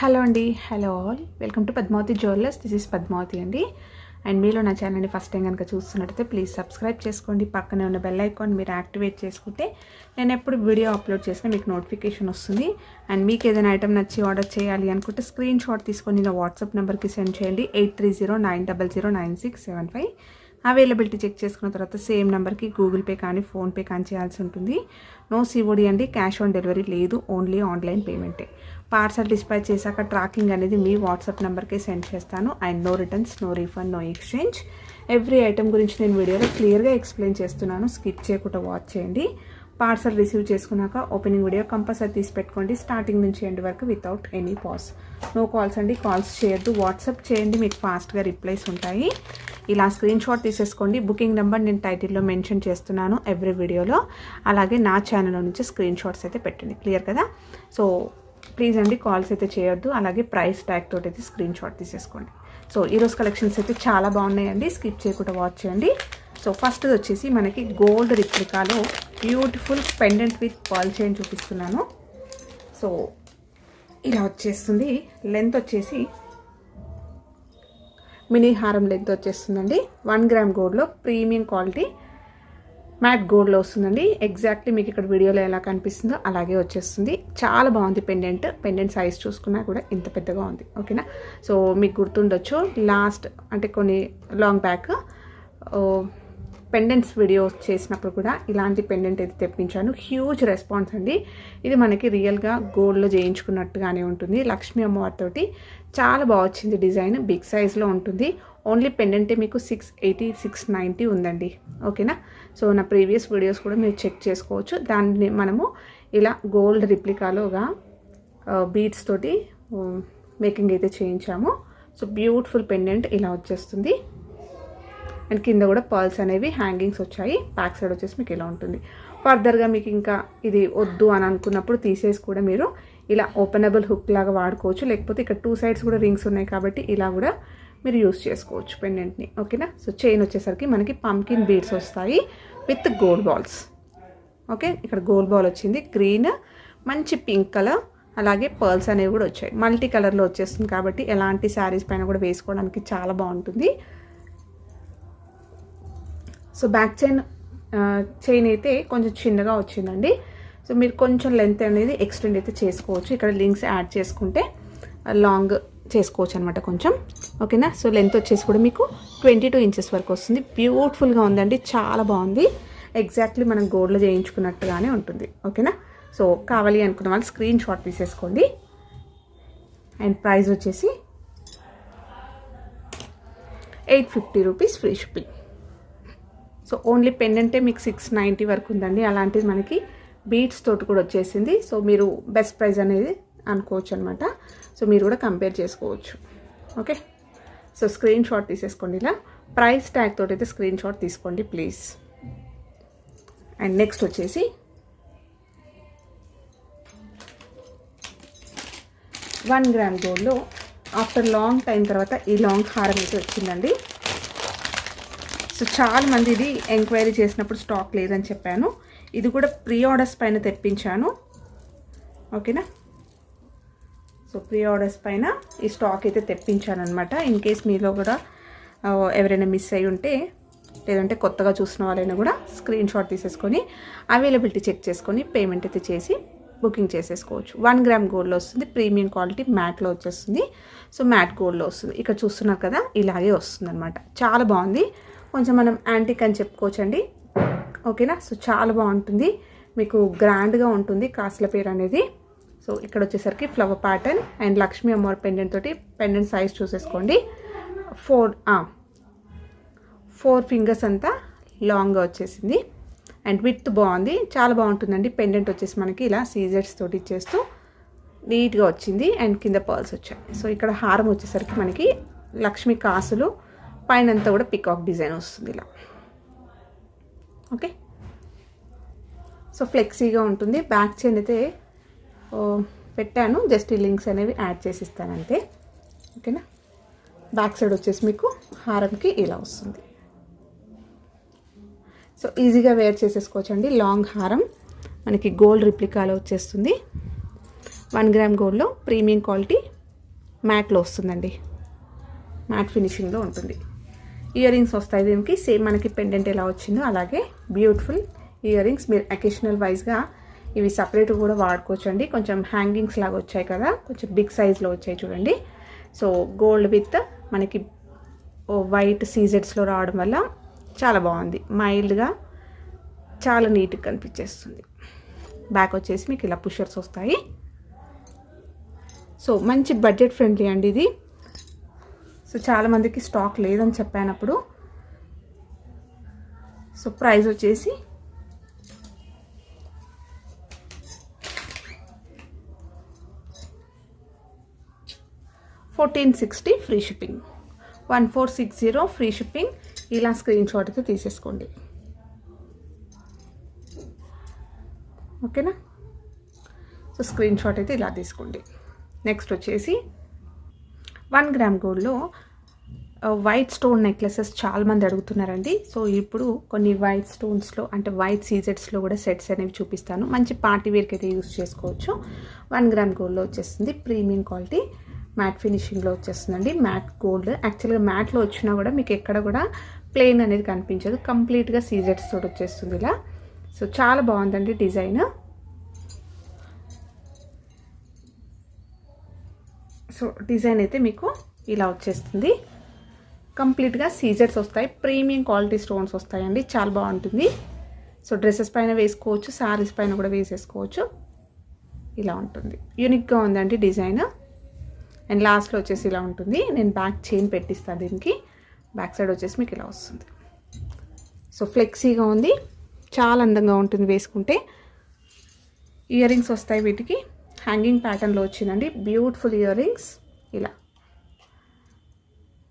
Hello అండి, hello all, welcome to Padmavathi jewellers. This is Padmavathi అండి. And మీలో నా ఛానల్ని ఫస్ట్ టైం కనుక చూస్తున్నట్టయితే ప్లీజ్ సబ్స్క్రైబ్ చేసుకోండి. పక్కనే ఉన్న బెల్ ఐకాన్ మీరు యాక్టివేట్ చేసుకుంటే నేను ఎప్పుడు వీడియో అప్లోడ్ చేసినా మీకు నోటిఫికేషన్ వస్తుంది. అండ్ మీకు ఏదైనా ఐటమ్ నచ్చి ఆర్డర్ చేయాలి అనుకుంటే స్క్రీన్ షాట్ తీసుకొని నా వాట్సాప్ నెంబర్కి సెండ్ చేయండి. 8309009675. అవైలబిలిటీ చెక్ చేసుకున్న తర్వాత సేమ్ నెంబర్కి గూగుల్ పే కానీ ఫోన్పే కానీ చేయాల్సి ఉంటుంది. నో సిఓడి అండి, క్యాష్ ఆన్ డెలివరీ లేదు, ఓన్లీ ఆన్లైన్ పేమెంటే. పార్సల్ డిస్పాచ్ చేశాక ట్రాకింగ్ అనేది మీ వాట్సాప్ నెంబర్కే సెండ్ చేస్తాను. And no returns, no refund, no exchange. Every item గురించి నేను వీడియోలో క్లియర్గా ఎక్స్ప్లెయిన్ చేస్తున్నాను, స్కిప్ చేయకుండా వాచ్ చేయండి. పార్సల్ రిసీవ్ చేసుకున్నాక ఓపెనింగ్ వీడియో కంపల్సరీ తీసి పెట్టుకోండి, స్టార్టింగ్ నుంచి ఎండ్ వరకు without any pause. No calls అండి, కాల్స్ చేయొద్దు, వాట్సాప్ చేయండి, మీకు ఫాస్ట్గా రిప్లైస్ ఉంటాయి. ఇలా స్క్రీన్ షాట్ తీసేసుకోండి. బుకింగ్ నెంబర్ నేను టైటిల్లో మెన్షన్ చేస్తున్నాను ఎవ్రీ వీడియోలో. అలాగే నా ఛానల్ నుంచి స్క్రీన్ షాట్స్ అయితే పెట్టండి. క్లియర్ కదా? సో ప్లీజ్ అండి, కాల్స్ అయితే చేయొద్దు. అలాగే ప్రైస్ ట్యాగ్ తోటి అయితే స్క్రీన్ షాట్ తీసేసుకోండి. సో ఈరోజు కలెక్షన్స్ అయితే చాలా బాగున్నాయండి, స్కిప్ చేయకుండా వాచ్ చేయండి. సో ఫస్ట్ వచ్చేసి మనకి గోల్డ్ రిప్లికాలో beautiful pendant with pearl chain చూపిస్తున్నాను. సో ఇలా వచ్చేస్తుంది. లెంత్ వచ్చేసి మినీ హారం లెంత్ వచ్చేస్తుందండి. 1 గ్రామ్ గోల్డ్లో ప్రీమియం క్వాలిటీ మ్యాట్ గోల్డ్లో వస్తుందండి. ఎగ్జాక్ట్లీ మీకు ఇక్కడ వీడియోలో ఎలా కనిపిస్తుందో అలాగే వచ్చేస్తుంది. చాలా బాగుంది పెండెంట్ సైజ్ చూసుకున్నా కూడా ఇంత పెద్దగా ఉంది. ఓకేనా? సో మీకు గుర్తుండొచ్చు, లాస్ట్ అంటే కొన్ని లాంగ్ బ్యాక్ పెండెంట్స్ వీడియో చేసినప్పుడు కూడా ఇలాంటి పెండెంట్ అయితే తెప్పించాను. హ్యూజ్ రెస్పాన్స్ అండి. ఇది మనకి రియల్గా గోల్డ్లో చేయించుకున్నట్టుగానే ఉంటుంది. లక్ష్మీ అమ్మవారితోటి చాలా బాగా వచ్చింది. డిజైన్ బిగ్ సైజ్లో ఉంటుంది. ఓన్లీ పెండెంటే మీకు 680, 690 ఉందండి. ఓకేనా? సో నా ప్రీవియస్ వీడియోస్ కూడా మీరు చెక్ చేసుకోవచ్చు. దాన్ని మనము ఇలా గోల్డ్ రిప్లికాలోగా బీడ్స్ తోటి మేకింగ్ అయితే చేయించాము. సో బ్యూటిఫుల్ పెండెంట్ ఇలా వచ్చేస్తుంది. అండ్ కింద కూడా పర్ల్స్ అనేవి హ్యాంగింగ్స్ వచ్చాయి. బ్యాక్ సైడ్ వచ్చేసి మీకు ఇలా ఉంటుంది. ఫర్దర్గా మీకు ఇంకా ఇది వద్దు అని అనుకున్నప్పుడు తీసేసి కూడా మీరు ఇలా ఓపెనబుల్ హుక్ లాగా వాడుకోవచ్చు. లేకపోతే ఇక్కడ 2 సైడ్స్ కూడా రింగ్స్ ఉన్నాయి కాబట్టి ఇలా కూడా మీరు యూస్ చేసుకోవచ్చు పెండెంట్ని. ఓకేనా? సో చైన్ వచ్చేసరికి మనకి పంకిన్ బీడ్స్ వస్తాయి విత్ గోల్డ్ బాల్స్. ఓకే, ఇక్కడ గోల్డ్ బాల్ వచ్చింది, గ్రీన్, మంచి పింక్ కలర్, అలాగే పర్ల్స్ అనేవి కూడా వచ్చాయి. మల్టీ కలర్లో వచ్చేస్తుంది కాబట్టి ఎలాంటి శారీస్ పైన కూడా వేసుకోవడానికి చాలా బాగుంటుంది. సో బ్యాక్ చైన్ అయితే కొంచెం చిన్నగా వచ్చిందండి. సో మీరు కొంచెం లెంత్ అనేది ఎక్స్టెండ్ అయితే చేసుకోవచ్చు. ఇక్కడ లింక్స్ యాడ్ చేసుకుంటే లాంగ్ చేసుకోవచ్చు అనమాట కొంచెం. ఓకేనా? సో లెంత్ వచ్చేసి కూడా మీకు 22 ఇంచెస్ వరకు వస్తుంది. బ్యూటిఫుల్గా ఉందండి, చాలా బాగుంది. ఎగ్జాక్ట్లీ మనం గోల్డ్లో చేయించుకున్నట్టుగానే ఉంటుంది. ఓకేనా? సో కావాలి అనుకున్న వాళ్ళు స్క్రీన్ షాట్ తీసేసుకోండి. అండ్ ప్రైస్ వచ్చేసి 850 rupees free shipping. So only పెండెంటే మీకు 690 వరకు ఉందండి. అలాంటిది మనకి బీడ్స్ తోటి కూడా వచ్చేసింది. సో మీరు బెస్ట్ ప్రైస్ అనేది అనుకోవచ్చు అనమాట. సో మీరు కూడా కంపేర్ చేసుకోవచ్చు. ఓకే, సో స్క్రీన్ షాట్ తీసేసుకోండి. ఇలా ప్రైస్ ట్యాగ్ తోటి అయితే స్క్రీన్ షాట్ తీసుకోండి ప్లీజ్. అండ్ నెక్స్ట్ వచ్చేసి 1 గ్రామ్ గోల్డ్లో ఆఫ్టర్ లాంగ్ టైం తర్వాత ఈ లాంగ్ హారం అయితే వచ్చిందండి. సో చాలామంది ఇది ఎంక్వైరీ చేసినప్పుడు స్టాక్ లేదని చెప్పాను. ఇది కూడా ప్రీ ఆర్డర్స్ పైన తెప్పించాను. ఓకేనా? సో ప్రీ ఆర్డర్స్ పైన ఈ స్టాక్ అయితే తెప్పించాను అనమాట. ఇన్ కేస్ మీలో కూడా ఎవరైనా మిస్ అయ్యి ఉంటే, లేదంటే కొత్తగా చూసిన వాళ్ళైనా కూడా స్క్రీన్ షాట్ తీసేసుకొని అవైలబిలిటీ చెక్ చేసుకొని పేమెంట్ అయితే చేసి బుకింగ్ చేసేసుకోవచ్చు. 1 గ్రామ్ గోల్డ్లో వస్తుంది, ప్రీమియం క్వాలిటీ మ్యాట్లో వచ్చేస్తుంది. సో మ్యాట్ గోల్డ్లో వస్తుంది. ఇక్కడ చూస్తున్నారు కదా, ఇలాగే వస్తుంది అనమాట. చాలా బాగుంది. కొంచెం మనం యాంటిక్ అని చెప్పుకోవచ్చండి. ఓకేనా? సో చాలా బాగుంటుంది, మీకు గ్రాండ్గా ఉంటుంది కాసుల పేరు అనేది. సో ఇక్కడ వచ్చేసరికి ఫ్లవర్ ప్యాటర్న్ అండ్ లక్ష్మీ అమ్మవారి పెండెంట్ తోటి పెండెంట్ సైజ్ చూసేసుకోండి. 4 ఫింగర్స్ అంతా లాంగ్గా వచ్చేసింది. అండ్ విత్ బాగుంది, చాలా బాగుంటుందండి. పెండెంట్ వచ్చేసి మనకి ఇలా సీజర్స్ తోటి ఇచ్చేస్తూ నీట్గా వచ్చింది. అండ్ కింద పర్ల్స్ వచ్చాయి. సో ఇక్కడ హారం వచ్చేసరికి మనకి లక్ష్మీ కాసులు, పైన అంతా కూడా పికాక్ డిజైన్ వస్తుంది ఇలా. ఓకే, సో ఫ్లెక్సీగా ఉంటుంది. బ్యాక్ చైన్ అయితే పెట్టాను, జస్ట్ ఈ లింక్స్ అనేవి యాడ్ చేసి ఇస్తాను అంతే. ఓకేనా? బ్యాక్ సైడ్ వచ్చేసి మీకు హారంకి ఇలా వస్తుంది. సో ఈజీగా వేర్ చేసేసుకోవచ్చండి. లాంగ్ హారం మనకి గోల్డ్ రిప్లికాలో వచ్చేస్తుంది. 1 గ్రామ్ గోల్డ్లో ప్రీమియం క్వాలిటీ మ్యాట్లో వస్తుందండి, మ్యాట్ ఫినిషింగ్లో ఉంటుంది. ఇయర్ రింగ్స్ వస్తాయి దీనికి, సేమ్ మనకి పెండెంట్ ఎలా వచ్చిందో అలాగే బ్యూటిఫుల్ ఇయర్ రింగ్స్. మీరు అకేషనల్ వైజ్గా ఇవి సపరేట్ కూడా వాడుకోవచ్చు అండి. కొంచెం హ్యాంగింగ్స్ లాగా వచ్చాయి కదా, కొంచెం బిగ్ సైజ్లో వచ్చాయి చూడండి. సో గోల్డ్ విత్ మనకి వైట్ సీజెడ్స్లో రావడం వల్ల చాలా బాగుంది, మైల్డ్గా చాలా నీట్గా కనిపించేస్తుంది. బ్యాక్ వచ్చేసి మీకు ఇలా పుషర్స్ వస్తాయి. సో మంచి బడ్జెట్ ఫ్రెండ్లీ అండి ఇది. సో చాలామందికి స్టాక్ లేదని చెప్పానప్పుడు. సో ప్రైస్ వచ్చేసి $1460 ఫ్రీ షిప్పింగ్, 1460 ఫ్రీ షిప్పింగ్. ఇలా స్క్రీన్ షాట్ అయితే తీసేసుకోండి, ఓకేనా. సో స్క్రీన్ షాట్ అయితే ఇలా తీసుకోండి. నెక్స్ట్ వచ్చేసి 1 గ్రామ్ గోల్డ్లో వైట్ స్టోన్ నెక్లెసెస్ చాలామంది అడుగుతున్నారండి. సో ఇప్పుడు కొన్ని వైట్ స్టోన్స్లో అంటే వైట్ సీజెట్స్లో కూడా సెట్స్ అనేవి చూపిస్తాను. మంచి పార్టీ వేర్కి అయితే యూస్ చేసుకోవచ్చు. 1 గ్రామ్ గోల్డ్లో వచ్చేస్తుంది, ప్రీమియం క్వాలిటీ మ్యాట్ ఫినిషింగ్లో వచ్చేస్తుందండి. మ్యాట్ గోల్డ్ యాక్చువల్గా మ్యాట్లో వచ్చినా కూడా మీకు ఎక్కడ కూడా ప్లెయిన్ అనేది కనిపించదు, కంప్లీట్గా సీజెట్స్ తోటి వచ్చేస్తుంది ఇలా. సో చాలా బాగుందండి డిజైన్. సో డిజైన్ అయితే మీకు ఇలా వచ్చేస్తుంది, కంప్లీట్గా సీజెట్స్ వస్తాయి, ప్రీమియం క్వాలిటీ స్టోన్స్ వస్తాయండి, చాలా బాగుంటుంది. సో డ్రెస్సెస్ పైన వేసుకోవచ్చు, శారీస్ పైన కూడా వేసేసుకోవచ్చు. ఇలా ఉంటుంది, యూనిక్గా ఉందండి డిజైన్. అండ్ లాస్ట్లో వచ్చేసి ఇలా ఉంటుంది. నేను బ్యాక్ చైన్ పెట్టిస్తాను దీనికి. బ్యాక్ సైడ్ వచ్చేసి మీకు ఇలా వస్తుంది. సో ఫ్లెక్సీగా ఉంది, చాలా అందంగా ఉంటుంది వేసుకుంటే. ఇయర్ రింగ్స్ వస్తాయి వీటికి, హ్యాంగింగ్ ప్యాటర్న్లో వచ్చిందండి, బ్యూటిఫుల్ ఇయర్ రింగ్స్ ఇలా.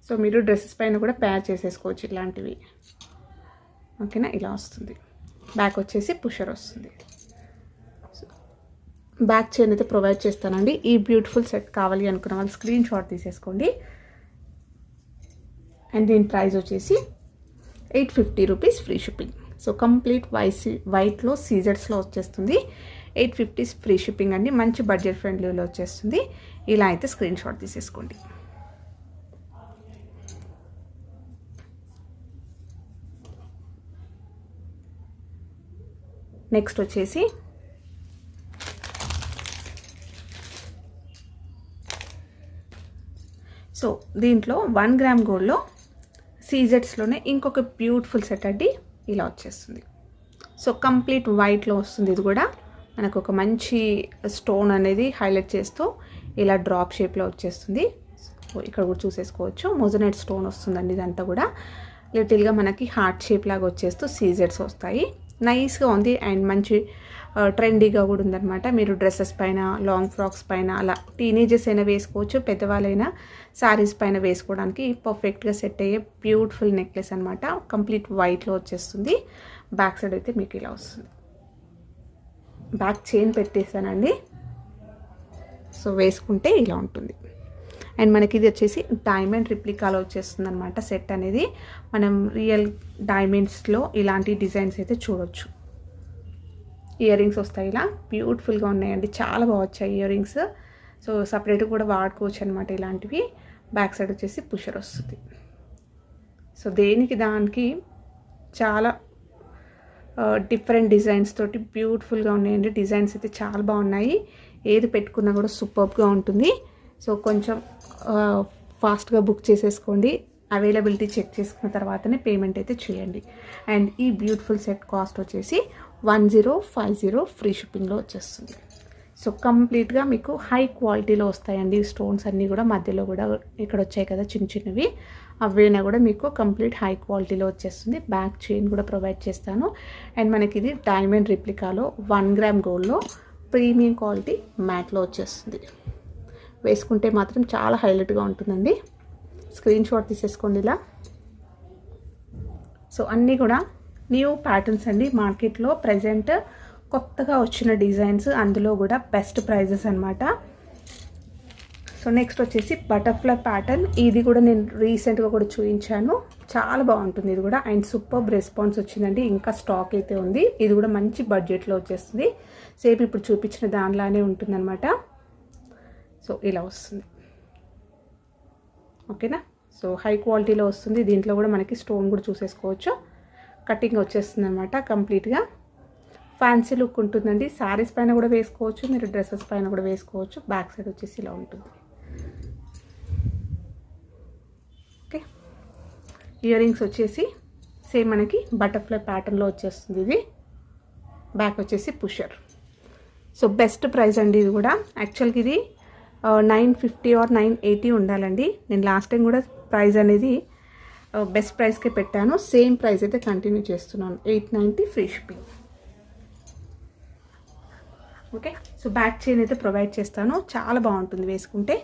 సో మీరు డ్రెస్సెస్ పైన కూడా పేర్ చేసేసుకోవచ్చు ఇలాంటివి, ఓకేనా. ఇలా వస్తుంది. బ్యాక్ వచ్చేసి పుషర్ వస్తుంది. బ్యాక్ చైన్ అయితే ప్రొవైడ్ చేస్తానండి. ఈ బ్యూటిఫుల్ సెట్ కావాలి అనుకున్న వాళ్ళు స్క్రీన్ షాట్ తీసేసుకోండి. అండ్ దీని ప్రైస్ వచ్చేసి $850 ఫ్రీ షిప్పింగ్. సో కంప్లీట్ వైట్లో సీజర్స్లో వచ్చేస్తుంది, 850 ఫ్రీ షిప్పింగ్ అండి. మంచి బడ్జెట్ ఫ్రెండ్లీలో వచ్చేస్తుంది. ఇలా అయితే స్క్రీన్ షాట్ తీసేసుకోండి. నెక్స్ట్ వచ్చేసి సో దీంట్లో 1 గ్రామ్ గోల్డ్లో సీజెట్స్లోనే ఇంకొక బ్యూటిఫుల్ సెట్ అండి, ఇలా వచ్చేస్తుంది. సో కంప్లీట్ వైట్లో వస్తుంది. ఇది కూడా మనకు ఒక మంచి స్టోన్ అనేది హైలైట్ చేస్తూ ఇలా డ్రాప్ షేప్లో వచ్చేస్తుంది. సో ఇక్కడ కూడా చూసేసుకోవచ్చు, మొజనైట్ స్టోన్ వస్తుందండి. ఇదంతా కూడా లిటిల్గా మనకి హార్ట్ షేప్ లాగా వచ్చేస్తూ సీజెట్స్ వస్తాయి. నైస్గా ఉంది అండ్ మంచి ట్రెండీగా కూడా ఉందన్నమాట. మీరు డ్రెస్సెస్ పైన, లాంగ్ ఫ్రాక్స్ పైన, అలా టీనేజర్స్ అయినా వేసుకోవచ్చు, పెద్దవాళ్ళైనా శారీస్ పైన వేసుకోవడానికి పర్ఫెక్ట్గా సెట్ అయ్యే బ్యూటిఫుల్ నెక్లెస్ అనమాట. కంప్లీట్ వైట్లో వచ్చేస్తుంది. బ్యాక్ సైడ్ అయితే మీకు ఇలా వస్తుంది. Back chain పెట్టేసానండి. సో వేసుకుంటే ఇలా ఉంటుంది. అండ్ మనకి ఇది వచ్చేసి డైమండ్ రిప్లికాలో వచ్చేస్తుంది అనమాట సెట్ అనేది. మనం రియల్ డైమండ్స్లో ఇలాంటి డిజైన్స్ అయితే చూడొచ్చు. ఇయర్ రింగ్స్ వస్తాయి ఇలా, బ్యూటిఫుల్గా ఉన్నాయండి, చాలా బాగా వచ్చాయి ఇయర్ రింగ్స్. సో సపరేట్గా కూడా వాడుకోవచ్చు అనమాట ఇలాంటివి. బ్యాక్ సైడ్ వచ్చేసి పుషర్ వస్తుంది. సో దేనికి దానికి చాలా డిఫరెంట్ డిజైన్స్ తోటి బ్యూటిఫుల్గా ఉన్నాయండి. డిజైన్స్ అయితే చాలా బాగున్నాయి, ఏది పెట్టుకున్నా కూడా సూపర్గా ఉంటుంది. సో కొంచెం ఫాస్ట్గా బుక్ చేసేసుకోండి, అవైలబిలిటీ చెక్ చేసుకున్న తర్వాతనే పేమెంట్ అయితే చేయండి. అండ్ ఈ బ్యూటిఫుల్ సెట్ కాస్ట్ వచ్చేసి 1050 ఫ్రీ షిప్పింగ్లో వచ్చేస్తుంది. సో కంప్లీట్గా మీకు హై క్వాలిటీలో వస్తాయండి. స్టోన్స్ అన్నీ కూడా మధ్యలో కూడా ఇక్కడ వచ్చాయి కదా చిన్న చిన్నవి, అవైనా కూడా మీకు కంప్లీట్ హై క్వాలిటీలో వచ్చేస్తుంది. బ్యాక్ చైన్ కూడా ప్రొవైడ్ చేస్తాను. అండ్ మనకి ఇది డైమండ్ రిప్లికాలో 1 గ్రామ్ గోల్డ్లో ప్రీమియం క్వాలిటీ మ్యాట్లో వచ్చేస్తుంది. వేసుకుంటే మాత్రం చాలా హైలైట్గా ఉంటుందండి. స్క్రీన్ షాట్ తీసేసుకోండి ఇలా. సో అన్నీ కూడా న్యూ ప్యాటర్న్స్ అండి, మార్కెట్లో ప్రజెంట్ కొత్తగా వచ్చిన డిజైన్స్, అందులో కూడా బెస్ట్ ప్రైజెస్ అనమాట. సో నెక్స్ట్ వచ్చేసి బటర్ఫ్లై ప్యాటర్న్. ఇది కూడా నేను రీసెంట్గా కూడా చూపించాను, చాలా బాగుంటుంది ఇది కూడా. అండ్ సూపర్ రెస్పాన్స్ వచ్చిందండి, ఇంకా స్టాక్ అయితే ఉంది. ఇది కూడా మంచి బడ్జెట్లో వచ్చేస్తుంది, సేమ్ ఇప్పుడు చూపించిన దానిలానే ఉంటుందన్నమాట. సో ఇలా వస్తుంది. ఓకేనా. సో హై క్వాలిటీలో వస్తుంది. దీంట్లో కూడా మనకి స్టోన్ కూడా చూసేసుకోవచ్చు. కటింగ్ వచ్చేస్తుంది అనమాట కంప్లీట్గా. ఫ్యాన్సీ లుక్ ఉంటుందండి. శారీస్ పైన కూడా వేసుకోవచ్చు, మీరు డ్రెస్సెస్ పైన కూడా వేసుకోవచ్చు. బ్యాక్ సైడ్ వచ్చేసి ఇలా ఉంటుంది. ఓకే. ఇయర్ రింగ్స్ వచ్చేసి సేమ్ మనకి బటర్ఫ్లై ప్యాటర్న్లో వచ్చేస్తుంది. ఇది బ్యాక్ వచ్చేసి పుషర్. సో బెస్ట్ ప్రైస్ అండి ఇది కూడా. యాక్చువల్గా ఇది 950 ఆర్ 980 ఉండాలండి. నేను లాస్ట్ టైం కూడా ప్రైస్ అనేది బెస్ట్ ప్రైస్కే పెట్టాను. సేమ్ ప్రైస్ అయితే కంటిన్యూ చేస్తున్నాను. 890 free shipping. Okay. So back chain అయితే ప్రొవైడ్ చేస్తాను. చాలా బాగుంటుంది వేసుకుంటే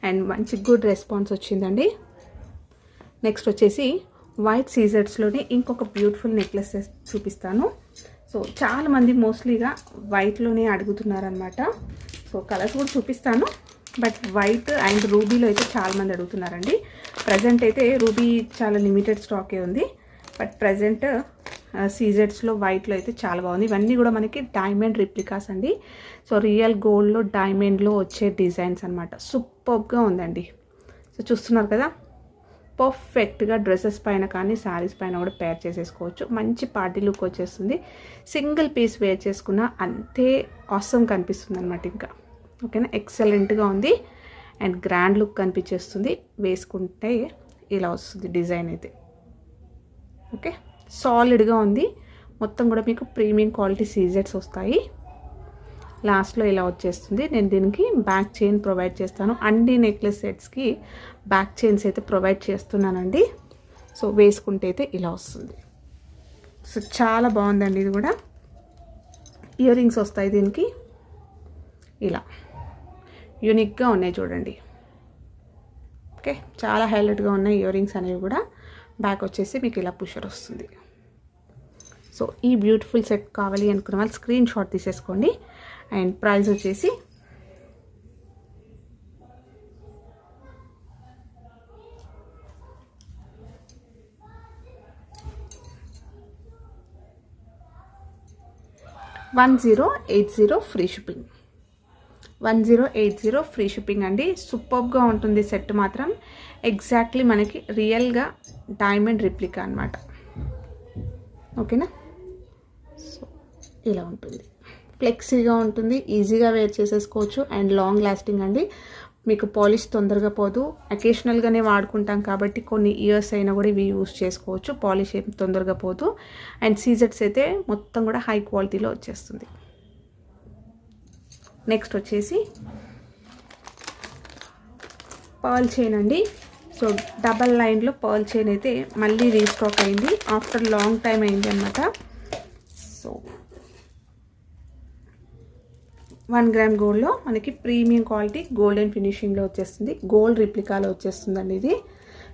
అండ్ మంచి గుడ్ రెస్పాన్స్ వచ్చిందండి. నెక్స్ట్ వచ్చేసి వైట్ సీజర్స్లోనే ఇంకొక బ్యూటిఫుల్ నెక్లెస్ చూపిస్తాను. సో చాలామంది మోస్ట్లీగా వైట్లోనే అడుగుతున్నారనమాట. సో కలర్స్ కూడా చూపిస్తాను, బట్ వైట్ అండ్ రూబీలో అయితే చాలామంది అడుగుతున్నారండి. ప్రజెంట్ అయితే రూబీ చాలా లిమిటెడ్ స్టాకే ఉంది, బట్ ప్రజెంట్ సీజెడ్స్లో వైట్లో అయితే చాలా బాగుంది. ఇవన్నీ కూడా మనకి డైమండ్ రిప్లికాస్ అండి. సో రియల్ గోల్డ్లో డైమండ్లో వచ్చే డిజైన్స్ అనమాట. సూపర్గా ఉందండి. సో చూస్తున్నారు కదా, పర్ఫెక్ట్గా డ్రెస్సెస్ పైన కానీ శారీస్ పైన కూడా పేర్ చేసేసుకోవచ్చు. మంచి పార్టీ లుక్ వచ్చేస్తుంది. సింగిల్ పీస్ వేర్ చేసుకున్న అంతే ఆసమ్ కనిపిస్తుంది అనమాట. ఇంకా ఓకేనా, ఎక్సలెంట్గా ఉంది అండ్ గ్రాండ్ లుక్ కనిపించేస్తుంది. వేసుకుంటే ఇలా వస్తుంది డిజైన్ అయితే. ఓకే, సాలిడ్గా ఉంది. మొత్తం కూడా మీకు ప్రీమియం క్వాలిటీ సీజెట్స్ వస్తాయి. లాస్ట్లో ఇలా వచ్చేస్తుంది. నేను దీనికి బ్యాక్ చైన్ ప్రొవైడ్ చేస్తాను. అన్ని నెక్లెస్ సెట్స్కి బ్యాక్ చైన్స్ అయితే ప్రొవైడ్ చేస్తున్నానండి. సో వేసుకుంటే అయితే ఇలా వస్తుంది. సో చాలా బాగుందండి. ఇది కూడా ఇయర్ రింగ్స్ వస్తాయి దీనికి. ఇలా యూనిక్గా ఉన్నాయి చూడండి. ఓకే, చాలా హైలైట్గా ఉన్నాయి ఇయర్ రింగ్స్ అనేవి కూడా. బ్యాక్ వచ్చేసి మీకు ఇలా పుషర్ వస్తుంది. సో ఈ బ్యూటిఫుల్ సెట్ కావాలి అనుకున్న వాళ్ళు స్క్రీన్ షాట్ తీసేసుకోండి. అండ్ ప్రైస్ వచ్చేసి $1080 ఫ్రీ షిప్పింగ్. 1080 ఫ్రీ షిప్పింగ్ అండి. సూపర్గా ఉంటుంది సెట్ మాత్రం. ఎగ్జాక్ట్లీ మనకి రియల్గా డైమండ్ రిప్లికా అనమాట. ఓకేనా. సో ఇలా ఉంటుంది. ఫ్లెక్సీగా ఉంటుంది, ఈజీగా వేర్ చేసేసుకోవచ్చు అండ్ లాంగ్ లాస్టింగ్ అండి. మీకు పాలిష్ తొందరగా పోదు. అకేషనల్గానే వాడుకుంటాం కాబట్టి కొన్ని ఇయర్స్ అయినా కూడా ఇవి యూస్ చేసుకోవచ్చు. పాలిష్ ఏం తొందరగా పోదు. అండ్ సీజెట్స్ అయితే మొత్తం కూడా హై క్వాలిటీలో వచ్చేస్తుంది. నెక్స్ట్ వచ్చేసి పర్ల్ చైన్ అండి. సో డబల్ లైన్లో పర్ల్ చైన్ అయితే మళ్ళీ రీస్టాక్ అయింది. ఆఫ్టర్ లాంగ్ టైం అయింది అనమాట. సో 1 గ్రామ్ గోల్డ్లో మనకి ప్రీమియం క్వాలిటీ గోల్డెన్ ఫినిషింగ్లో వచ్చేస్తుంది. గోల్డ్ రిప్లికాలో వచ్చేస్తుందండి ఇది.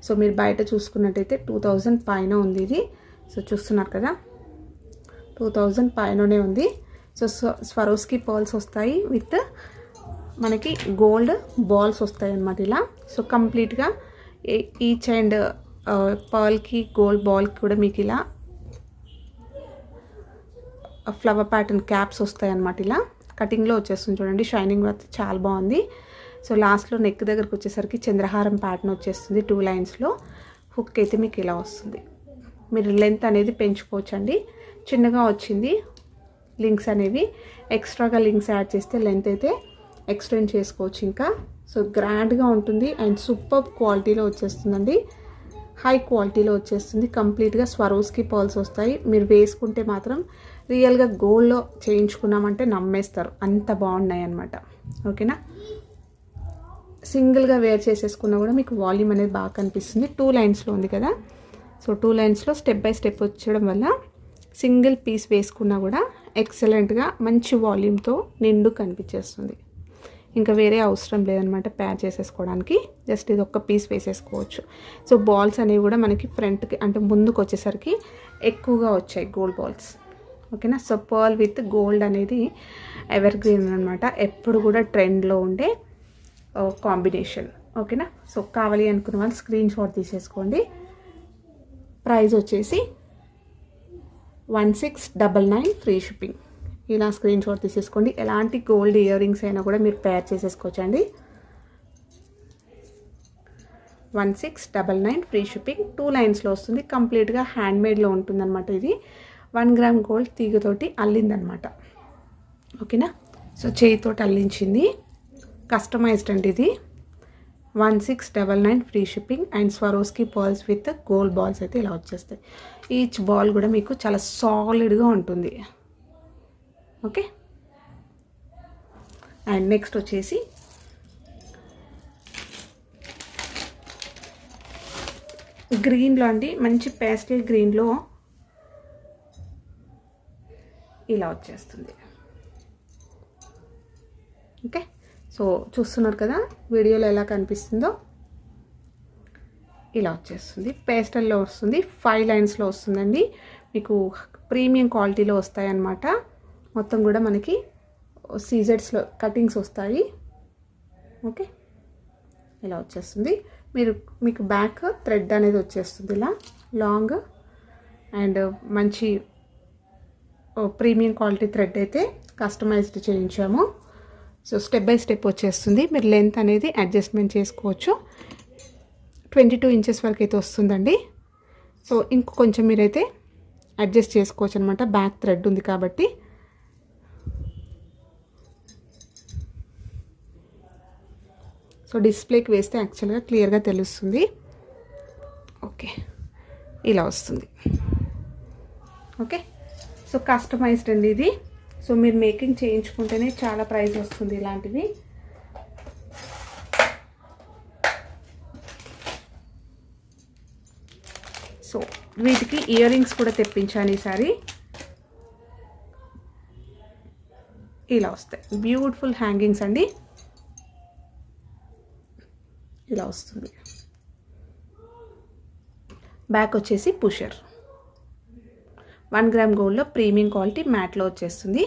సో మీరు బయట చూసుకున్నట్టయితే 2000 పైన ఉంది ఇది. సో చూస్తున్నారు కదా, 2000 పైననే ఉంది. సో స్వరోస్కి పర్ల్స్ వస్తాయి విత్ మనకి గోల్డ్ బాల్స్ వస్తాయి అన్నమాట ఇలా. సో కంప్లీట్గా ఈచ్ అండ్ పర్ల్కి గోల్డ్ బాల్కి కూడా మీకు ఇలా ఫ్లవర్ ప్యాటర్న్ క్యాప్స్ వస్తాయి అన్నమాట. ఇలా కటింగ్లో వచ్చేస్తుంది చూడండి. షైనింగ్ అయితే చాలా బాగుంది. సో లాస్ట్లో నెక్ దగ్గరకు వచ్చేసరికి చంద్రహారం ప్యాటర్న్ వచ్చేస్తుంది 2 లైన్స్లో. హుక్ అయితే మీకు ఇలా వస్తుంది. మీరు లెంత్ అనేది పెంచుకోవచ్చండి. చిన్నగా వచ్చింది లింక్స్ అనేవి. ఎక్స్ట్రాగా లింక్స్ యాడ్ చేస్తే లెంత్ అయితే ఎక్స్టెండ్ చేసుకోవచ్చు ఇంకా. సో గ్రాండ్గా ఉంటుంది అండ్ సూపర్ క్వాలిటీలో వచ్చేస్తుందండి. హై క్వాలిటీలో వచ్చేస్తుంది. కంప్లీట్గా స్వరోస్కి పర్ల్స్ వస్తాయి. మీరు వేసుకుంటే మాత్రం రియల్గా గోల్డ్లో చేయించుకున్నామంటే నమ్మేస్తారు, అంత బాగున్నాయి అన్నమాట. ఓకేనా. సింగిల్గా వేర్ చేసేసుకున్నా కూడా మీకు వాల్యూమ్ అనేది బాగా కనిపిస్తుంది. 2 లైన్స్లో ఉంది కదా. సో 2 లైన్స్లో స్టెప్ బై స్టెప్ వచ్చడం వల్ల సింగిల్ పీస్ వేసుకున్నా కూడా ఎక్సలెంట్గా మంచి వాల్యూమ్తో నిండు కనిపించేస్తుంది. ఇంకా వేరే అవసరం లేదనమాట పేర్ చేసేసుకోవడానికి. జస్ట్ ఇది ఒక్క పీస్ వేసేసుకోవచ్చు. సో బాల్స్ అనేవి కూడా మనకి ఫ్రంట్కి అంటే ముందుకు వచ్చేసరికి ఎక్కువగా వచ్చాయి గోల్డ్ బాల్స్. ఓకేనా. సో పర్ల్ విత్ గోల్డ్ అనేది ఎవర్ గ్రీన్ అనమాట. ఎప్పుడు కూడా ట్రెండ్లో ఉండే కాంబినేషన్. ఓకేనా. సో కావాలి అనుకున్న వాళ్ళు స్క్రీన్ షాట్ తీసేసుకోండి. ప్రైస్ వచ్చేసి 1699 ఫ్రీ షిప్పింగ్. ఇలా స్క్రీన్ షాట్ తీసేసుకోండి. ఎలాంటి గోల్డ్ ఇయర్ రింగ్స్ అయినా కూడా మీరు పేర్ చేసేసుకోవచ్చు అండి. 1699 ఫ్రీ షిప్పింగ్. 2 లైన్స్లో వస్తుంది. కంప్లీట్గా హ్యాండ్మేడ్లో ఉంటుందన్నమాట. ఇది 1 గ్రామ్ గోల్డ్ తీగతోటి అల్లిందనమాట. ఓకేనా. సో చేయితోటి అల్లించింది, కస్టమైజ్డ్ అండి ఇది. 1699 free shipping. And Swarovski balls with gold balls అయితే ఇలా వచ్చేస్తాయి. ఈచ్ బాల్ కూడా మీకు చాలా సాలిడ్గా ఉంటుంది. ఓకే. అండ్ నెక్స్ట్ వచ్చేసి గ్రీన్లో అండి, మంచి పేస్టల్ గ్రీన్లో ఇలా వచ్చేస్తుంది. ఓకే. సో చూస్తున్నారు కదా వీడియోలో ఎలా కనిపిస్తుందో, ఇలా వచ్చేస్తుంది. పేస్టల్లో వస్తుంది, 5 లైన్స్లో వస్తుందండి. మీకు ప్రీమియం క్వాలిటీలో వస్తాయి అన్నమాట. మొత్తం కూడా మనకి సీజెడ్స్లో కటింగ్స్ వస్తాయి. ఓకే. ఇలా వచ్చేస్తుంది. మీకు బ్యాక్ థ్రెడ్ అనేది వచ్చేస్తుంది ఇలా లాంగ్. అండ్ మంచి ప్రీమియం క్వాలిటీ థ్రెడ్ అయితే కస్టమైజ్డ్ చేయించాము. సో స్టెప్ బై స్టెప్ వచ్చేస్తుంది. మీరు లెంత్ అనేది అడ్జస్ట్మెంట్ చేసుకోవచ్చు. 22 ఇంచెస్ వరకు అయితే వస్తుందండి. సో ఇంకొంచెం మీరైతే అడ్జస్ట్ చేసుకోవచ్చు అనమాట, బ్యాక్ థ్రెడ్ ఉంది కాబట్టి. సో డిస్ప్లేకి వేస్తే యాక్చువల్గా క్లియర్గా తెలుస్తుంది. ఓకే, ఇలా వస్తుంది. ఓకే. సో కస్టమైజ్డ్ అండి ఇది. సో మీరు మేకింగ్ చేయించుకుంటేనే చాలా ప్రైస్ వస్తుంది ఇలాంటివి. సో వీటికి ఇయర్ రింగ్స్ కూడా తెప్పించాను ఈసారి. ఇలా వస్తాయి, బ్యూటిఫుల్ హ్యాంగింగ్స్ అండి. ఇలా వస్తుంది. బ్యాక్ వచ్చేసి పుషర్. 1 గ్రామ్ గోల్డ్లో ప్రీమియం క్వాలిటీ మ్యాట్లో వచ్చేస్తుంది.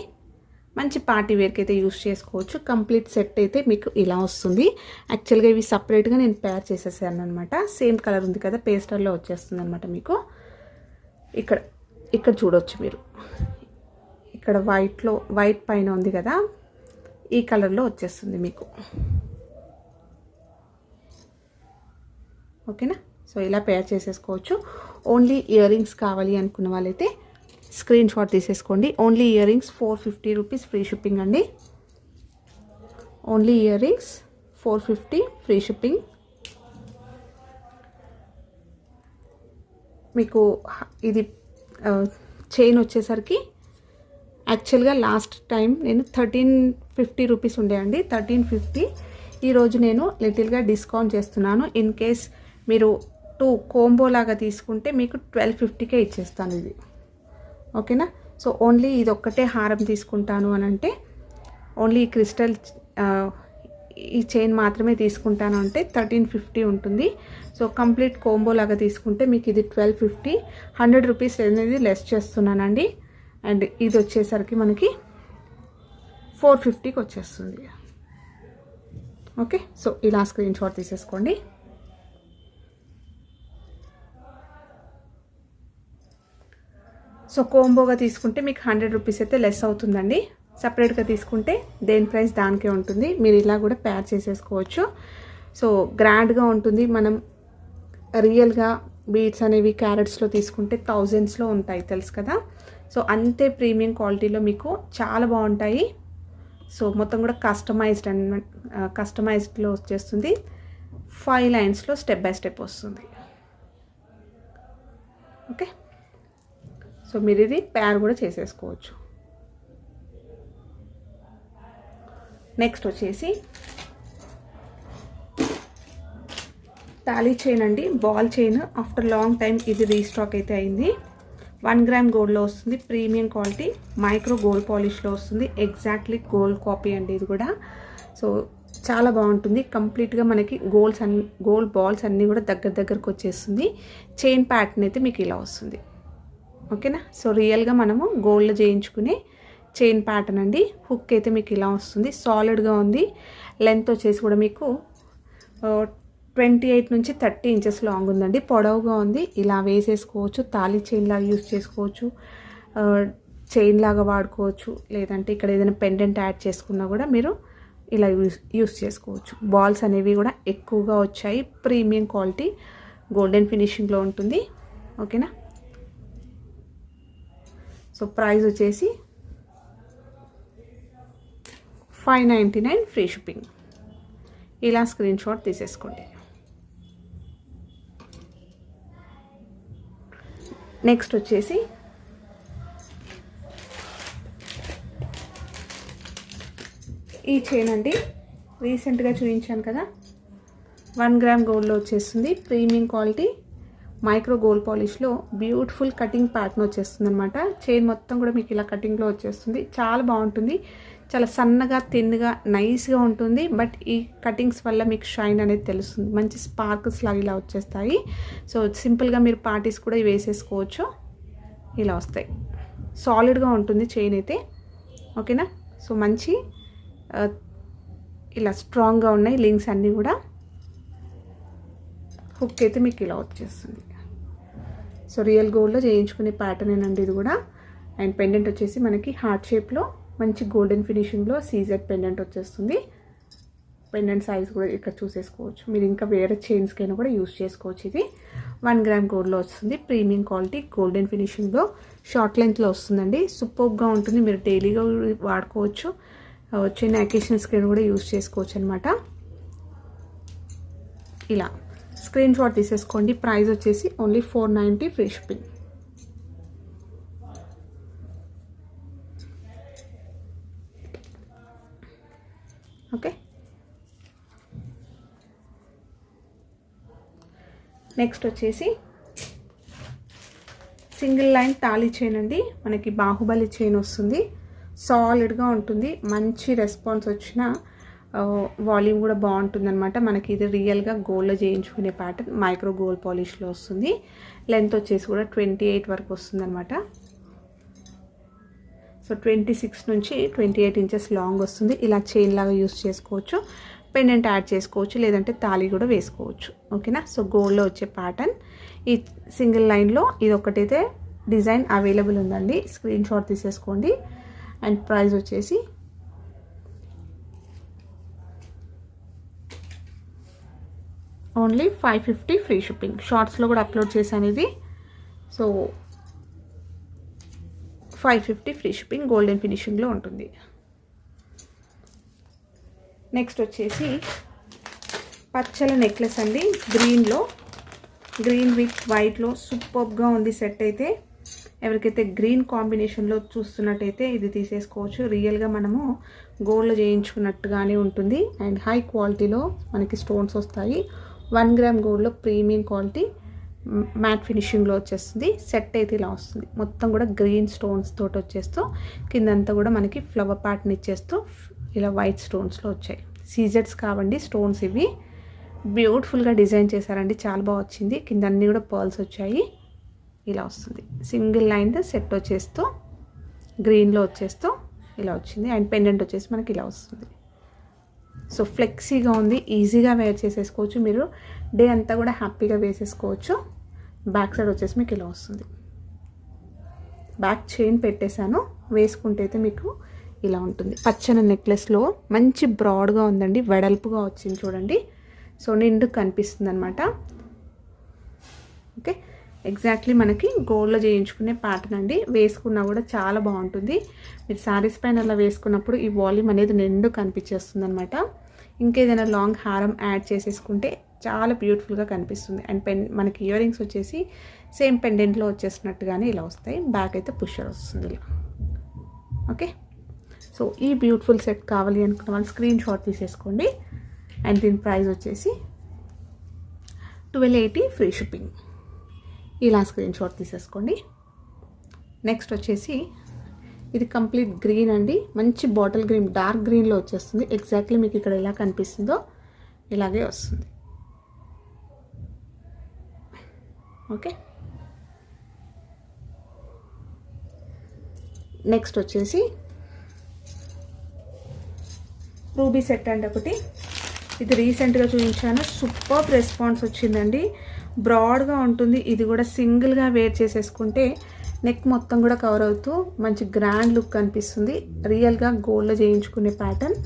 మంచి పార్టీ వేర్కి అయితే యూస్ చేసుకోవచ్చు. కంప్లీట్ సెట్ అయితే మీకు ఇలా వస్తుంది. యాక్చువల్గా ఇవి సపరేట్గా నేను పేర్ చేసేసాను అనమాట. సేమ్ కలర్ ఉంది కదా, పేస్టల్లో వచ్చేస్తుంది అనమాట. మీకు ఇక్కడ చూడవచ్చు మీరు, ఇక్కడ వైట్ పైన ఉంది కదా, ఈ కలర్లో వచ్చేస్తుంది మీకు. ఓకేనా. సో ఇలా పేర్ చేసేసుకోవచ్చు. ఓన్లీ ఇయర్ రింగ్స్ కావాలి అనుకున్న వాళ్ళైతే స్క్రీన్ షాట్ తీసేసుకోండి. Only ear rings 450 rupees free shipping అండి. Only ear rings 450 free shipping. మీకు ఇది చైన్ వచ్చేసరికి యాక్చువల్గా లాస్ట్ టైం నేను 1350 రూపీస్ ఉండే అండి, 1350. ఈరోజు నేను లిటిల్గా డిస్కౌంట్ చేస్తున్నాను. ఇన్ కేస్ మీరు 2 కోంబో లాగా తీసుకుంటే మీకు 1250కే ఇచ్చేస్తాను ఇది. ఓకేనా. సో ఓన్లీ ఇది ఒక్కటే హారం తీసుకుంటాను అని అంటే, ఓన్లీ క్రిస్టల్ ఈ చైన్ మాత్రమే తీసుకుంటాను అంటే 1350 ఉంటుంది. సో కంప్లీట్ కోంబో లాగా తీసుకుంటే మీకు ఇది 1250, 100 రూపీస్ అనేది లెస్ చేస్తున్నానండి. అండ్ ఇది వచ్చేసరికి మనకి 450కి వచ్చేస్తుంది. ఓకే. సో ఇలా స్క్రీన్ షాట్ తీసేసుకోండి. సో కోంబోగా తీసుకుంటే మీకు 100 రూపీస్ అయితే లెస్ అవుతుందండి. సపరేట్గా తీసుకుంటే దేని ప్రైస్ దానికే ఉంటుంది. మీరు ఇలా కూడా పేర్ చేసేసుకోవచ్చు. సో గ్రాండ్గా ఉంటుంది. మనం రియల్గా బీడ్స్ అనేవి క్యారెట్స్లో తీసుకుంటే థౌజండ్స్లో ఉంటాయి, తెలుసు కదా. సో అంతే ప్రీమియం క్వాలిటీలో మీకు చాలా బాగుంటాయి. సో మొత్తం కూడా కస్టమైజ్డ్లో వచ్చేస్తుంది. 5 లైన్స్లో స్టెప్ బై స్టెప్ వస్తుంది. ఓకే. సో మీరు ఇది పేర్ కూడా చేసేసుకోవచ్చు. నెక్స్ట్ వచ్చేసి తాళీ చైన్ అండి, ball chain. After long time ఇది రీస్టాక్ అయితే అయింది. 1 గ్రామ్ గోల్డ్లో వస్తుంది, ప్రీమియం క్వాలిటీ, మైక్రో గోల్డ్ పాలిష్లో వస్తుంది. ఎగ్జాక్ట్లీ గోల్డ్ కాపీ అండి ఇది కూడా. సో చాలా బాగుంటుంది. కంప్లీట్గా మనకి గోల్డ్ బాల్స్ అన్నీ కూడా దగ్గరకు వచ్చేస్తుంది. చైన్ ప్యాటర్న్ అయితే మీకు ఇలా వస్తుంది. ఓకేనా. సో రియల్గా మనము గోల్డ్లో చేయించుకునే చైన్ ప్యాటర్న్ అండి. హుక్ అయితే మీకు ఇలా వస్తుంది, సాలిడ్గా ఉంది. లెంత్ వచ్చేసి కూడా మీకు 28 నుంచి 30 ఇంచెస్ లాంగ్ ఉందండి, పొడవుగా ఉంది. ఇలా వేసేసుకోవచ్చు. తాళీ చైన్ లాగా యూస్ చేసుకోవచ్చు, చైన్ లాగా వాడుకోవచ్చు. లేదంటే ఇక్కడ ఏదైనా పెండెంట్ యాడ్ చేసుకున్నా కూడా మీరు ఇలా యూస్ చేసుకోవచ్చు. బాల్స్ అనేవి కూడా ఎక్కువగా వచ్చాయి. ప్రీమియం క్వాలిటీ గోల్డెన్ ఫినిషింగ్లో ఉంటుంది. ఓకేనా. సో ప్రైస్ వచ్చేసి 599 ఫ్రీ షిప్పింగ్. ఇలా స్క్రీన్ షాట్ తీసేసుకోండి. నెక్స్ట్ వచ్చేసి ఈ చైన్ అండి. రీసెంట్గా చూపించాను కదా, 1 గ్రామ్ గోల్డ్లో వచ్చేస్తుంది. ప్రీమియం క్వాలిటీ మైక్రో గోల్డ్ పాలిష్లో బ్యూటిఫుల్ కటింగ్ ప్యాటర్న్ వచ్చేస్తుంది అనమాట. చైన్ మొత్తం కూడా మీకు ఇలా కటింగ్లో వచ్చేస్తుంది. చాలా బాగుంటుంది. చాలా సన్నగా థిన్గా నైస్గా ఉంటుంది. బట్ ఈ కటింగ్స్ వల్ల మీకు షైన్ అనేది తెలుస్తుంది. మంచి స్పార్క్స్ లాగా ఇలా వచ్చేస్తాయి. సో సింపుల్గా మీరు పార్టీస్ కూడా వేసేసుకోవచ్చు. ఇలా వస్తాయి. సాలిడ్గా ఉంటుంది చైన్ అయితే. ఓకేనా. సో మంచి ఇలా స్ట్రాంగ్గా ఉన్నాయి లింక్స్ అన్నీ కూడా. హుక్ అయితే మీకు ఇలా వచ్చేస్తుంది. సో రియల్ గోల్డ్లో చేయించుకునే ప్యాటర్న్ అండి ఇది కూడా. అండ్ పెండెంట్ వచ్చేసి మనకి హార్ట్ షేప్లో మంచి గోల్డెన్ ఫినిషింగ్లో సీజెడ్ పెండెంట్ వచ్చేస్తుంది. పెండెంట్ సైజ్ కూడా ఇక్కడ చూసేసుకోవచ్చు. మీరు ఇంకా వేరే చైన్స్కైనా కూడా యూస్ చేసుకోవచ్చు. ఇది 1 గ్రామ్ గోల్డ్లో వస్తుంది. ప్రీమియం క్వాలిటీ గోల్డెన్ ఫినిషింగ్లో షార్ట్ లెంత్లో వస్తుందండి. సూపర్గా ఉంటుంది. మీరు డైలీగా వాడుకోవచ్చు. చిన్న అకేషన్స్కి కూడా యూస్ చేసుకోవచ్చు అనమాట. ఇలా స్క్రీన్ షాట్ తీసేసుకోండి. ప్రైస్ వచ్చేసి only 490 free shipping. Okay. Next వచ్చేసి సింగిల్ లైన్ తాళీ చైన్ అండి. మనకి బాహుబలి చైన్ వస్తుంది. సాలిడ్గా ఉంటుంది. మంచి రెస్పాన్స్ వచ్చిన వాల్యూమ్ కూడా బాగుంటుంది అనమాట. మనకి ఇది రియల్గా గోల్డ్లో చేయించుకునే ప్యాటర్న్ మైక్రో గోల్డ్ పాలిష్లో వస్తుంది. లెంత్ వచ్చేసి కూడా 28 వరకు వస్తుంది అనమాట. సో 26 నుంచి 28 ఇంచెస్ లాంగ్ వస్తుంది. ఇలా చైన్ లాగా యూస్ చేసుకోవచ్చు. పెండెంట్ యాడ్ చేసుకోవచ్చు, లేదంటే తాళి కూడా వేసుకోవచ్చు. ఓకేనా. సో గోల్డ్లో వచ్చే ప్యాటర్న్ ఈ సింగిల్ లైన్లో ఇది ఒకటైతే డిజైన్ అవైలబుల్ ఉందండి. స్క్రీన్ షాట్ తీసేసుకోండి. అండ్ ప్రైస్ వచ్చేసి ఓన్లీ 550 ఫ్రీ షిప్పింగ్. షార్ట్స్లో కూడా అప్లోడ్ చేశాను ఇది. సో 550 ఫ్రీ షిప్పింగ్ గోల్డెన్ ఫినిషింగ్లో ఉంటుంది. నెక్స్ట్ వచ్చేసి పచ్చల నెక్లెస్ అండి. గ్రీన్ విత్ వైట్లో సూపర్గా ఉంది సెట్ అయితే. ఎవరికైతే గ్రీన్ కాంబినేషన్లో చూస్తున్నట్టయితే ఇది తీసేసుకోవచ్చు. రియల్గా మనము గోల్డ్లో చేయించుకున్నట్టుగానే ఉంటుంది. అండ్ హై క్వాలిటీలో మనకి స్టోన్స్ వస్తాయి. 1 గ్రామ్ గోల్డ్లో ప్రీమియం క్వాలిటీ మ్యాట్ ఫినిషింగ్లో వచ్చేస్తుంది. సెట్ అయితే ఇలా వస్తుంది. మొత్తం కూడా గ్రీన్ స్టోన్స్ తోటి వచ్చేస్తూ కిందంతా కూడా మనకి ఫ్లవర్ ప్యాటర్న్ ఇచ్చేస్తూ ఇలా వైట్ స్టోన్స్లో వచ్చాయి. సీజెడ్స్ కావండి స్టోన్స్ ఇవి. బ్యూటిఫుల్గా డిజైన్ చేశారండి. చాలా బాగా వచ్చింది. కింద అన్నీ కూడా పర్ల్స్ వచ్చాయి. ఇలా వస్తుంది. సింగిల్ లైన్ సెట్ వచ్చేస్తూ గ్రీన్లో వచ్చేస్తూ ఇలా వచ్చింది. అండ్ పెండెంట్ వచ్చేసి మనకి ఇలా వస్తుంది. సో ఫ్లెక్సీగా ఉంది. ఈజీగా వేర్ చేసేసుకోవచ్చు. మీరు డే అంతా కూడా హ్యాపీగా వేసేసుకోవచ్చు. బ్యాక్ సైడ్ వచ్చేసి మీకు ఇలా వస్తుంది. బ్యాక్ చైన్ పెట్టేశాను. వేసుకుంటే అయితే మీకు ఇలా ఉంటుంది. పచ్చని నెక్లెస్లో మంచి బ్రాడ్గా ఉందండి. వెడల్పుగా వచ్చింది చూడండి. సో నిండు కనిపిస్తుంది అనమాట. ఓకే. ఎగ్జాక్ట్లీ మనకి గోల్డ్లో చేయించుకునే ప్యాటర్న్ అండి. వేసుకున్నా కూడా చాలా బాగుంటుంది. మీరు శారీస్ పైన అలా వేసుకున్నప్పుడు ఈ వాల్యూమ్ అనేది నిండు కనిపించేస్తుంది అనమాట. ఇంకేదైనా లాంగ్ హారం యాడ్ చేసేసుకుంటే చాలా బ్యూటిఫుల్గా కనిపిస్తుంది. అండ్ మనకి ఇయర్ రింగ్స్ వచ్చేసి సేమ్ పెండెంట్లో వచ్చేసినట్టుగానే ఇలా వస్తాయి. బ్యాక్ అయితే పుషర్ వస్తుంది ఇలా. ఓకే. సో ఈ బ్యూటిఫుల్ సెట్ కావాలి అనుకున్న వాళ్ళు స్క్రీన్ షాట్ తీసేసుకోండి. అండ్ దీని ప్రైస్ వచ్చేసి 1280 ఫ్రీ షిప్పింగ్. ఇలా స్క్రీన్ షాట్ తీసేసుకోండి. నెక్స్ట్ వచ్చేసి ఇది కంప్లీట్ గ్రీన్ అండి. మంచి బాటిల్ గ్రీన్, డార్క్ గ్రీన్లో వచ్చేస్తుంది. ఎగ్జాక్ట్లీ మీకు ఇక్కడ ఎలా కనిపిస్తుందో ఇలాగే వస్తుంది. ఓకే. నెక్స్ట్ వచ్చేసి రూబీ సెట్ అండి ఒకటి. ఇది రీసెంట్గా చూపించాను. సూపర్ రెస్పాన్స్ వచ్చిందండి. బ్రాడ్గా ఉంటుంది. ఇది కూడా సింగిల్గా వేర్ చేసేసుకుంటే నెక్ మొత్తం కూడా కవర్ అవుతూ మంచి గ్రాండ్ లుక్ కనిపిస్తుంది. రియల్గా గోల్డ్లో చేయించుకునే ప్యాటర్న్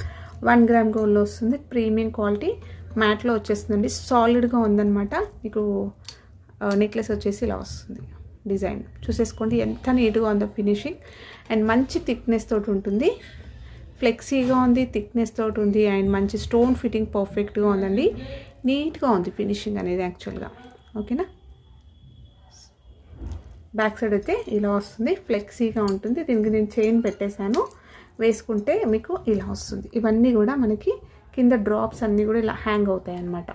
1 గ్రామ్ గోల్డ్లో వస్తుంది. ప్రీమియం క్వాలిటీ మ్యాట్లో వచ్చేస్తుందండి. సాలిడ్గా ఉందన్నమాట. మీకు నెక్లెస్ వచ్చేసి ఇలా వస్తుంది. డిజైన్ చూసేసుకోండి ఎంత నీట్గా ఉందో ఫినిషింగ్. అండ్ మంచి థిక్నెస్ తోటి ఉంటుంది. ఫ్లెక్సీగా ఉంది, థిక్నెస్ తోటి ఉంది. అండ్ మంచి స్టోన్ ఫిట్టింగ్ పర్ఫెక్ట్గా ఉందండి. నీట్గా ఉంది ఫినిషింగ్ అనేది యాక్చువల్గా. ఓకేనా. బ్యాక్ సైడ్ అయితే ఇలా వస్తుంది. ఫ్లెక్సీగా ఉంటుంది. దీనికి నేను చైన్ పెట్టేశాను. వేసుకుంటే మీకు ఇలా వస్తుంది. ఇవన్నీ కూడా మనకి కింద డ్రాప్స్ అన్నీ కూడా ఇలా హ్యాంగ్ అవుతాయి అన్నమాట.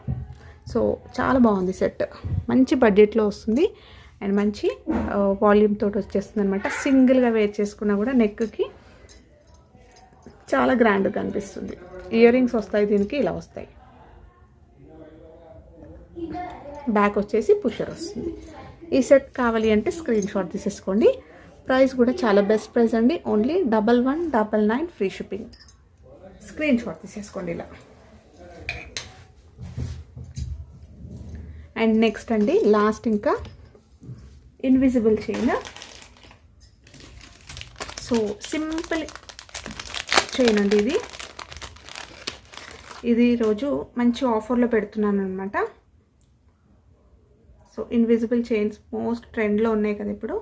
సో చాలా బాగుంది సెట్. మంచి బడ్జెట్లో వస్తుంది. అండ్ మంచి వాల్యూమ్ తోటి వచ్చేస్తుంది అనమాట. సింగిల్గా వేర్ చేసుకున్నా కూడా నెక్కి చాలా గ్రాండ్గా కనిపిస్తుంది. ఇయర్ రింగ్స్ వస్తాయి దీనికి, ఇలా వస్తాయి. బ్యాక్ వచ్చేసి పుషర్ వస్తుంది. ఈ సెట్ కావాలి అంటే స్క్రీన్ షాట్ తీసేసుకోండి. ప్రైస్ కూడా చాలా బెస్ట్ ప్రైస్ అండి. Only 1199 free shipping. Screen shot తీసేసుకోండి ఇలా. అండ్ నెక్స్ట్ అండి లాస్ట్ ఇంకా invisible chain. So simple chain అండి ఇది. ఈరోజు మంచి ఆఫర్లో పెడుతున్నాను అనమాట. సో ఇన్విజిబుల్ చైన్స్ మోస్ట్ ట్రెండ్లో ఉన్నాయి కదా ఇప్పుడు.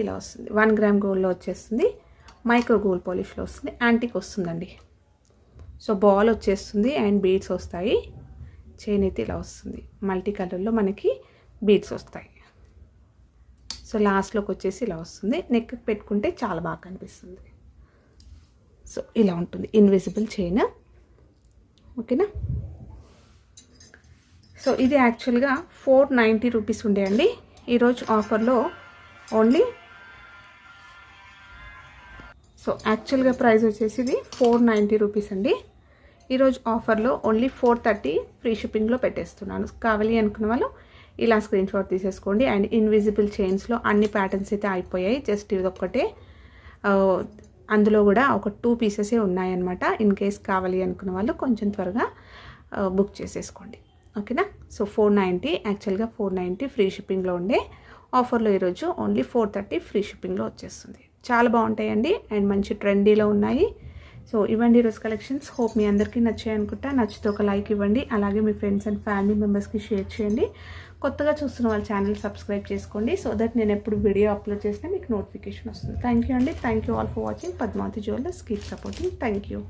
ఇలా వస్తుంది. 1 గ్రామ్ గోల్డ్లో వచ్చేస్తుంది. మైక్రో గోల్డ్ పాలిష్లో వస్తుంది. యాంటిక్ వస్తుందండి. సో బాల్ వచ్చేస్తుంది అండ్ బీడ్స్ వస్తాయి. చైన్ అయితే ఇలా వస్తుంది. మల్టీ కలర్లో మనకి బీడ్స్ వస్తాయి. సో లాస్ట్లోకి వచ్చేసి ఇలా వస్తుంది. నెక్ పెట్టుకుంటే చాలా బాగా కనిపిస్తుంది. సో ఇలా ఉంటుంది ఇన్విజిబుల్ చైన్. ఓకేనా. సో ఇది యాక్చువల్గా 490 రూపీస్ ఉండే అండి. ఈరోజు ఆఫర్లో ఓన్లీ, సో యాక్చువల్గా ప్రైస్ వచ్చేసి ఇది 490 రూపీస్ అండి. ఈరోజు ఆఫర్లో ఓన్లీ 430 ఫ్రీ షిప్పింగ్లో పెట్టేస్తున్నాను. కావాలి అనుకున్న వాళ్ళు ఇలా స్క్రీన్ షాట్ తీసేసుకోండి. అండ్ ఇన్విజిబుల్ చైన్స్లో అన్ని ప్యాటర్న్స్ అయితే అయిపోయాయి. జస్ట్ ఇది ఒక్కటే, అందులో కూడా ఒక 2 పీసెసే ఉన్నాయన్నమాట. ఇన్ కేస్ కావాలి అనుకున్న వాళ్ళు కొంచెం త్వరగా బుక్ చేసేసుకోండి. ఓకేనా. సో 490, యాక్చువల్గా 490 ఫ్రీ షిప్పింగ్లో ఉండే ఆఫర్లో ఈరోజు ఓన్లీ 430 ఫ్రీ షిప్పింగ్లో వచ్చేస్తుంది. చాలా బాగుంటాయండి అండ్ మంచి ట్రెండీలో ఉన్నాయి. సో ఇవ్వండి ఈరోజు కలెక్షన్స్. హోప్ మీ అందరికీ నచ్చాయి అనుకుంటా. నచ్చితే ఒక లైక్ ఇవ్వండి. అలాగే మీ ఫ్రెండ్స్ అండ్ ఫ్యామిలీ మెంబర్స్కి షేర్ చేయండి. కొత్తగా చూస్తున్న వాళ్ళ ఛానల్ సబ్స్క్రైబ్ చేసుకోండి. సో దట్ నేను ఎప్పుడు వీడియో అప్లోడ్ చేసినా మీకు నోటిఫికేషన్ వస్తుంది. థ్యాంక్ యూ అండి. Thank you all for watching. Padmavathi jewellers. Keep supporting. Thank you.